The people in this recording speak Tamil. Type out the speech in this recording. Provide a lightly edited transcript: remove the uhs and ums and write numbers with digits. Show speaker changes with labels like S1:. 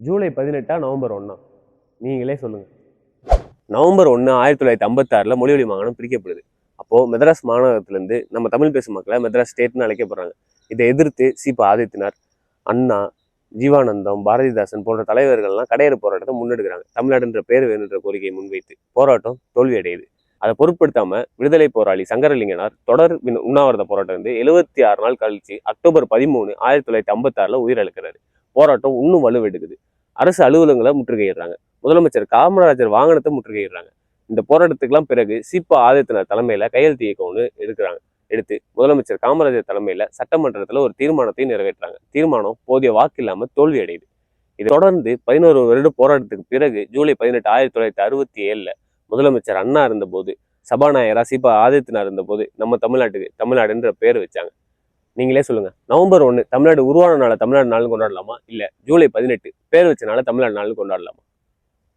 S1: ஜூலை 18 நவம்பர் 1 நீங்களே சொல்லுங்க. நவம்பர் 1 1956 மொழிவழி மாகாணம் பிரிக்கப்படுது. அப்போ மெட்ராஸ் மாநகரத்திலிருந்து நம்ம தமிழ் பேசும் மக்களை மெட்ராஸ் ஸ்டேட்னு அழைக்கப்படுறாங்க. இதை எதிர்த்து சி.ப. ஆதித்தனார், அண்ணா, ஜீவானந்தம், பாரதிதாசன் போன்ற தலைவர்கள்லாம் கடையெறு போராட்டத்தை முன்னெடுக்கிறாங்க. தமிழ்நாடுன்ற பேர் வேணுன்ற கோரிக்கையை முன்வைத்து போராட்டம் தோல்வி அடையுது. அதை பொருட்படுத்தாம விடுதலை போராளி சங்கரலிங்கனார் தொடர் உண்ணாவிரத போராட்டம் வந்து 76 நாள் கழிச்சு அக்டோபர் 13 1956 உயிரிழக்கிறாரு. போராட்டம் இன்னும் வலுவெடுக்குது. அரசு அலுவலகங்களை முற்றுகையிடுறாங்க. முதலமைச்சர் காமராஜர் வாகனத்தை முற்றுகையிடுறாங்க. இந்த போராட்டத்துக்கெல்லாம் பிறகு சி.ப. ஆதித்தனார் தலைமையில கையெழுத்து இயக்கம் ஒன்று எடுத்து முதலமைச்சர் காமராஜர் தலைமையில சட்டமன்றத்துல ஒரு தீர்மானத்தையும் நிறைவேற்றாங்க. தீர்மானம் போதிய வாக்கு இல்லாம தோல்வி அடையுது. இதை தொடர்ந்து 11 வருட போராட்டத்துக்கு பிறகு ஜூலை 18 1967 முதலமைச்சர் அண்ணா இருந்தபோது, சபாநாயகரா சி.ப. ஆதித்தனார் இருந்தபோது நம்ம தமிழ்நாடுன்ற பேர் வச்சாங்க. நீங்களே சொல்லுங்க. நவம்பர் 1 தமிழ்நாடு உருவான நாளை தமிழ்நாடு நாள் கொண்டாடலாமா, இல்ல ஜூலை 18 பேர் வச்ச நாளை தமிழ்நாடு நாள் கொண்டாடலாமா?